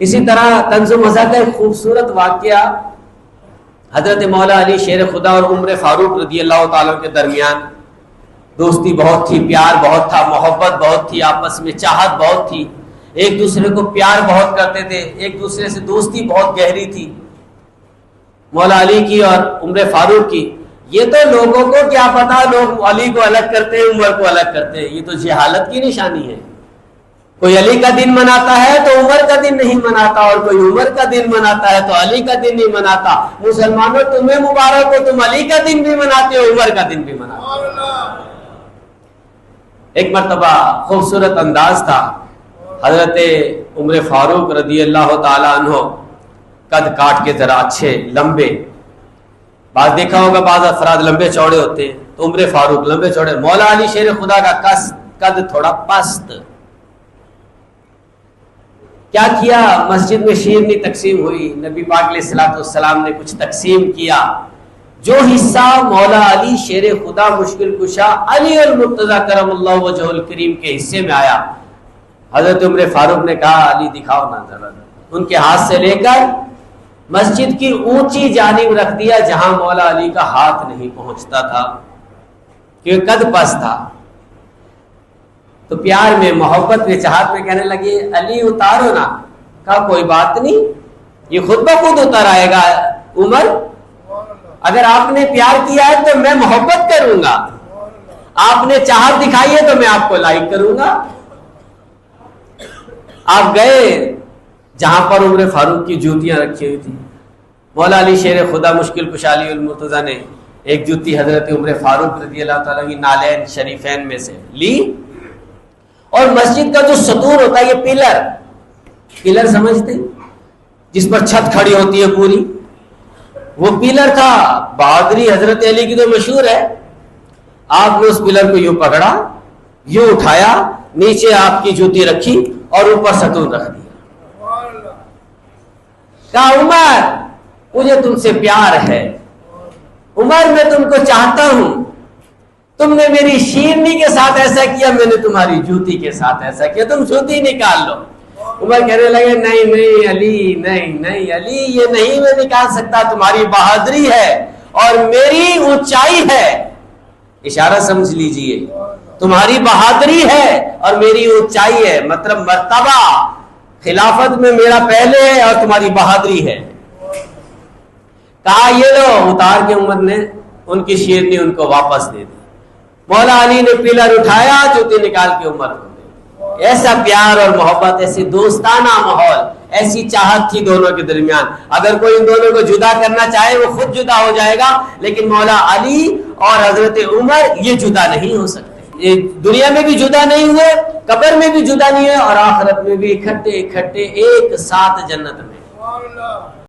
اسی طرح طنز و مزاح کا ایک خوبصورت واقعہ حضرت مولا علی شیر خدا اور عمر فاروق رضی اللہ تعالیٰ کے درمیان دوستی بہت تھی، پیار بہت تھا، محبت بہت تھی، آپس میں چاہت بہت تھی، ایک دوسرے کو پیار بہت کرتے تھے، ایک دوسرے سے دوستی بہت گہری تھی مولا علی کی اور عمر فاروق کی۔ یہ تو لوگوں کو کیا پتا، لوگ علی کو الگ کرتے ہیں، عمر کو الگ کرتے ہیں، یہ تو جہالت کی نشانی ہے۔ کوئی علی کا دن مناتا ہے تو عمر کا دن نہیں مناتا، اور کوئی عمر کا دن مناتا ہے تو علی کا دن نہیں مناتا۔ مسلمانوں تمہیں مبارک ہو، تم علی کا دن بھی مناتے ہو، عمر کا دن بھی مناتے ہو۔ ایک مرتبہ خوبصورت انداز تھا، حضرت عمر فاروق رضی اللہ تعالی عنہ قد کاٹ کے ذرا اچھے لمبے، بعض دیکھا ہوگا بعض افراد لمبے چوڑے ہوتے ہیں، تو عمر فاروق لمبے چوڑے، مولا علی شیر خدا کا قد تھوڑا پست۔ کیا کیا؟ مسجد میں شیرنی تقسیم ہوئی، نبی پاک علیہ الصلوۃ والسلام نے کچھ تقسیم کیا، جو حصہ مولا علی شیر خدا مشکل کشا علی المرتضی کرم اللہ وجہ الکریم کے حصے میں آیا، حضرت عمر فاروق نے کہا علی دکھاؤ نا ذرا، ان کے ہاتھ سے لے کر مسجد کی اونچی جانب رکھ دیا جہاں مولا علی کا ہاتھ نہیں پہنچتا تھا، کیونکہ قد پست تھا۔ تو پیار میں، محبت میں، چاہت میں کہنے لگے علی اتارو نا، کہا کوئی بات نہیں، یہ خود بخود اتر آئے گا عمر، اگر آپ نے پیار کیا ہے تو میں محبت کروں گا، آپ نے چاہت دکھائی ہے تو میں آپ کو لائک کروں گا۔ آپ گئے جہاں پر عمر فاروق کی جوتیاں رکھی ہوئی تھی، مولا علی شیر خدا مشکل کشا علی المرتضی نے ایک جوتی حضرت عمر فاروق رضی اللہ تعالیٰ کی نالین شریفین میں سے لی، اور مسجد کا جو ستون ہوتا ہے، یہ پلر سمجھتے ہیں جس پر چھت کھڑی ہوتی ہے پوری، وہ پلر تھا، بہادری حضرت علی کی تو مشہور ہے۔ آپ نے اس پلر کو یوں پکڑا، یوں اٹھایا، نیچے آپ کی جوتی رکھی اور اوپر ستون رکھ دیا، کہا عمر مجھے تم سے پیار ہے، عمر میں تم کو چاہتا ہوں، تم نے میری شیرنی کے ساتھ ایسا کیا، میں نے تمہاری جوتی کے ساتھ ایسا کیا، تم جوتی نکال لو۔ عمر کہنے لگے نہیں علی، نہیں علی، یہ نہیں میں نکال سکتا، تمہاری بہادری ہے اور میری اونچائی ہے، اشارہ سمجھ لیجئے، تمہاری بہادری ہے اور میری اونچائی ہے، مطلب مرتبہ خلافت میں میرا پہلے ہے اور تمہاری بہادری ہے۔ کہا یہ لو، اتار کے عمر نے ان کی شیرنی ان کو واپس دے دی، مولا علی نے پلر اٹھایا، جوتی نکال کے عمر کو دے۔ ایسا پیار اور محبت، ایسی دوستانہ ماحول، ایسی چاہت تھی دونوں کے درمیان۔ اگر کوئی ان دونوں کو جدا کرنا چاہے وہ خود جدا ہو جائے گا، لیکن مولا علی اور حضرت عمر یہ جدا نہیں ہو سکتے، یہ دنیا میں بھی جدا نہیں ہوئے، قبر میں بھی جدا نہیں ہوئے، اور آخرت میں بھی اکٹھے ایک ساتھ جنت میں۔